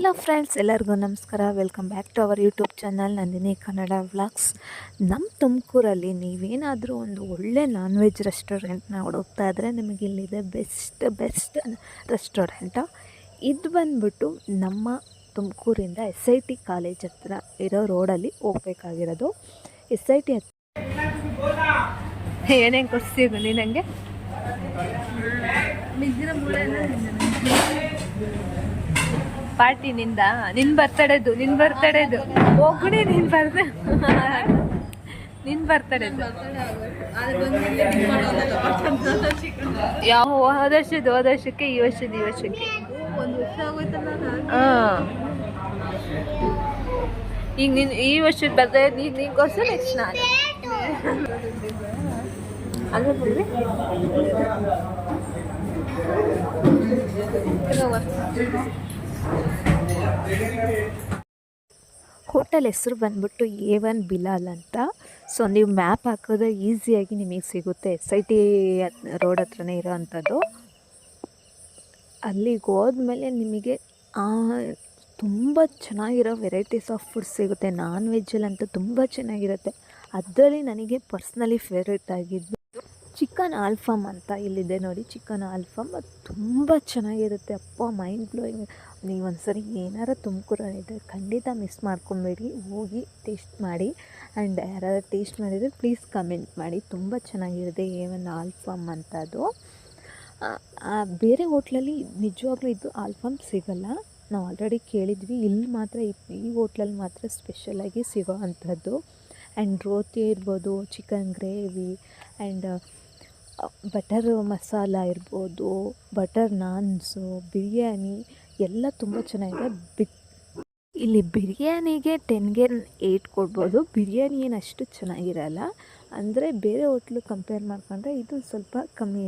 Hello friends, ಎಲ್ಲರಿಗೂ ನಮಸ್ಕಾರ. Welcome back to our YouTube channel Nandini Kannada vlogs. ನಮ್ಮ ತುಮಕೂರಲ್ಲಿ ನೀವೇನಾದರೂ ಒಂದು ಒಳ್ಳೆ ನಾನ್ ವೆಜ್ ರೆಸ್ಟೋರೆಂಟ್ನ ಹುಡುಕ್ತಾ ಇದ್ದರೆ ನಿಮಗೆ ಇಲ್ಲಿದೆ ಬೆಸ್ಟ್ ರೆಸ್ಟೋರೆಂಟು. ಇದು ಬಂದ್ಬಿಟ್ಟು ನಮ್ಮ ತುಮಕೂರಿಂದ SIT ಕಾಲೇಜ್ ಹತ್ರ ಇರೋ ರೋಡಲ್ಲಿ ಹೋಗ್ಬೇಕಾಗಿರೋದು. SIT ಹತ್ರ ಏನೇನು ಕೊಡ್ಸಿದ್ರು ನೀ ನನಗೆ ಪಾರ್ಟಿ ನಿನ್ನ ಬರ್ತಡೇದು ಹೋಗ್ಬಿಡಿ. ನಿನ್ನ ಬರ್ತಡೇದು ಯಾವ ಹೋದ ವರ್ಷಕ್ಕೆ ಈ ವರ್ಷಕ್ಕೆ ಹಾಂ. ಈಗ ನೀನು ಈ ವರ್ಷದ ಬರ್ತಡೇ ನೀಗೋಸ್ಕರ ನೆಕ್ಸ್ಟ್ ನಾನು ಅಲ್ಲ ಬಂದ್ರಿ ಹೋಟೆಲ್ ಹೆಸರು ಬಂದ್ಬಿಟ್ಟು A1 ಬಿಲಾಲ್ ಅಂತ. ಸೊ ನೀವು ಮ್ಯಾಪ್ ಹಾಕಿದ್ರೆ ಈಸಿಯಾಗಿ ನಿಮಗೆ ಸಿಗುತ್ತೆ. SIT ರೋಡ್ ಹತ್ರನೇ ಇರೋ ಅಂಥದ್ದು. ಅಲ್ಲಿಗೆ ಹೋದ್ಮೇಲೆ ನಿಮಗೆ ತುಂಬ ಚೆನ್ನಾಗಿರೋ ವೆರೈಟೀಸ್ ಆಫ್ ಫುಡ್ ಸಿಗುತ್ತೆ. ನಾನ್ ವೆಜ್ಜಲ್ಲಂತೂ ತುಂಬ ಚೆನ್ನಾಗಿರುತ್ತೆ. ಅದರಲ್ಲಿ ನನಗೆ ಪರ್ಸ್ನಲಿ ಫೇವ್ರೇಟ್ ಆಗಿದ್ದು ಚಿಕನ್ ಆಲ್ಫಾಮ್ ಅಂತ ಇಲ್ಲಿದೆ ನೋಡಿ. ಚಿಕನ್ ಆಲ್ಫಾಮ್ ಅದು ತುಂಬ ಚೆನ್ನಾಗಿರುತ್ತೆ. Mind blowing. ನೀವು ಒಂದ್ಸರಿ ಏನಾರು ತುಮಕೂರಲ್ಲಿದ್ದರೆ ಖಂಡಿತ ಮಿಸ್ ಮಾಡ್ಕೊಬೇಡಿ, ಹೋಗಿ ಟೇಸ್ಟ್ ಮಾಡಿ. ಆ್ಯಂಡ್ ಯಾರಾದ್ರು ಟೇಸ್ಟ್ ಮಾಡಿದರೆ ಪ್ಲೀಸ್ ಕಮೆಂಟ್ ಮಾಡಿ. ತುಂಬ ಚೆನ್ನಾಗಿರುತ್ತೆ A1 ಆಲ್ಫಾಮ್ ಅಂತ. ಅದು ಬೇರೆ ಹೋಟ್ಲಲ್ಲಿ ನಿಜವಾಗ್ಲೂ ಇದು ಆಲ್ಫಾಮ್ ಸಿಗೋಲ್ಲ. ನಾವು ಆಲ್ರೆಡಿ ಕೇಳಿದ್ವಿ. ಇಲ್ಲಿ ಮಾತ್ರ ಈ ಹೋಟ್ಲಲ್ಲಿ ಮಾತ್ರ ಸ್ಪೆಷಲಾಗಿ ಸಿಗೋ ಅಂಥದ್ದು. ಆ್ಯಂಡ್ ರೋಟಿ ಇರ್ಬೋದು, chicken gravy and butter masala ಇರ್ಬೋದು, ಬಟರ್ ನಾನ್ಸು, ಬಿರಿಯಾನಿ ಎಲ್ಲ ತುಂಬ ಚೆನ್ನಾಗಿದೆ. ಇಲ್ಲಿ ಬಿರಿಯಾನಿಗೆ 10ಗೆ 8 ಕೊಡ್ಬೋದು. ಬಿರಿಯಾನಿ ಏನು ಅಷ್ಟು ಚೆನ್ನಾಗಿರಲ್ಲ. ಅಂದರೆ ಬೇರೆ ಹೋಟ್ಲು ಕಂಪೇರ್ ಮಾಡ್ಕೊಂಡ್ರೆ ಇದು ಸ್ವಲ್ಪ ಕಮ್ಮಿ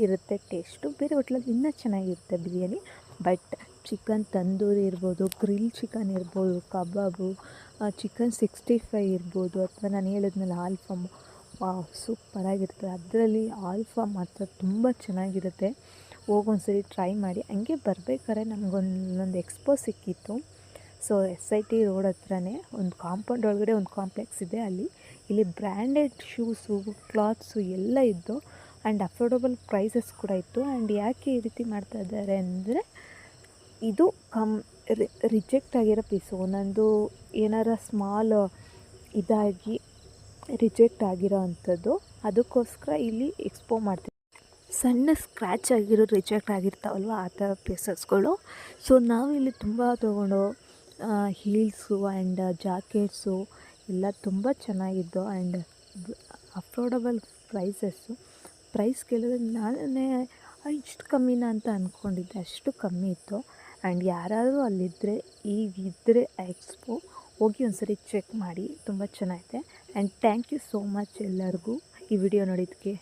ಇರುತ್ತೆ ಟೇಸ್ಟು. ಬೇರೆ ಹೋಟ್ಲಲ್ಲಿ ಇನ್ನೂ ಚೆನ್ನಾಗಿರುತ್ತೆ ಬಿರಿಯಾನಿ. ಬಟ್ ಚಿಕನ್ ತಂದೂರಿ ಇರ್ಬೋದು, ಗ್ರಿಲ್ ಚಿಕನ್ ಇರ್ಬೋದು, ಕಬಾಬು, ಚಿಕನ್ 65 ಇರ್ಬೋದು, ಅಥವಾ ನಾನು ಹೇಳಿದ್ಮೇಲೆ ಆಲ್ಫಾಮು, ಸೂಪರಾಗಿರ್ತದೆ. ಅದರಲ್ಲಿ ಆಲ್ಫಾಮ್ ಮಾತ್ರ ತುಂಬ ಚೆನ್ನಾಗಿರುತ್ತೆ. ಹೋಗೊಂದ್ಸರಿ ಟ್ರೈ ಮಾಡಿ. ಹಂಗೆ ಬರಬೇಕಾದ್ರೆ ನಮಗೊಂದೊಂದು ಎಕ್ಸ್ಪೋ ಸಿಕ್ಕಿತ್ತು. ಸೊ SIT ರೋಡ್ ಹತ್ರನೇ ಒಂದು ಕಾಂಪೌಂಡ್ ಒಳಗಡೆ ಒಂದು ಕಾಂಪ್ಲೆಕ್ಸ್ ಇದೆ. ಇಲ್ಲಿ ಬ್ರ್ಯಾಂಡೆಡ್ ಶೂಸು, ಕ್ಲಾತ್ಸು ಎಲ್ಲ ಇದ್ದು ಆ್ಯಂಡ್ ಅಫೋರ್ಡಬಲ್ ಪ್ರೈಸಸ್ ಕೂಡ ಇತ್ತು. ಆ್ಯಂಡ್ ಯಾಕೆ ಈ ರೀತಿ ಮಾಡ್ತಾ ಇದ್ದಾರೆ ಅಂದರೆ ಇದು ರಿಜೆಕ್ಟ್ ಆಗಿರೋ ಪೀಸು. ಒಂದೊಂದು ಏನಾರ ಸ್ಮಾಲ್ ಇದಾಗಿ ರಿಜೆಕ್ಟ್ ಆಗಿರೋ ಅಂಥದ್ದು. ಅದಕ್ಕೋಸ್ಕರ ಇಲ್ಲಿ ಎಕ್ಸ್ಪೋ ಮಾಡ್ತೀವಿ. ಸಣ್ಣ ಸ್ಕ್ರ್ಯಾಚ್ ಆಗಿರೋ ರಿಜೆಕ್ಟ್ ಆಗಿರ್ತಾವಲ್ವ ಆ ಥರ ಪೀಸಸ್ಗಳು. ಸೊ ನಾವು ಇಲ್ಲಿ ತುಂಬ ತೊಗೊಂಡು ಹೀಲ್ಸು ಆ್ಯಂಡ್ ಜಾಕೆಟ್ಸು ಎಲ್ಲ ತುಂಬ ಚೆನ್ನಾಗಿದ್ದು ಆ್ಯಂಡ್ ಅಫೋರ್ಡಬಲ್ ಪ್ರೈಸ್ ಕೇಳಿದ್ರೆ ನಾನೇ ಇಷ್ಟು ಕಮ್ಮಿನಾ ಅಂತ ಅಂದ್ಕೊಂಡಿದ್ದೆ. ಅಷ್ಟು ಕಮ್ಮಿ ಇತ್ತು. ಆ್ಯಂಡ್ ಯಾರಾದರೂ ಅಲ್ಲಿದ್ದರೆ ಈಗಿದ್ದರೆ ಎಕ್ಸ್ಪೋ ಹೋಗಿ ಒಂದ್ಸರಿ ಚೆಕ್ ಮಾಡಿ. ತುಂಬ ಚೆನ್ನಾಗಿದೆ. And thank you so much ಎಲ್ಲರಿಗೂ ಈ ವಿಡಿಯೋ ನೋಡಿದ್ದಕ್ಕೆ.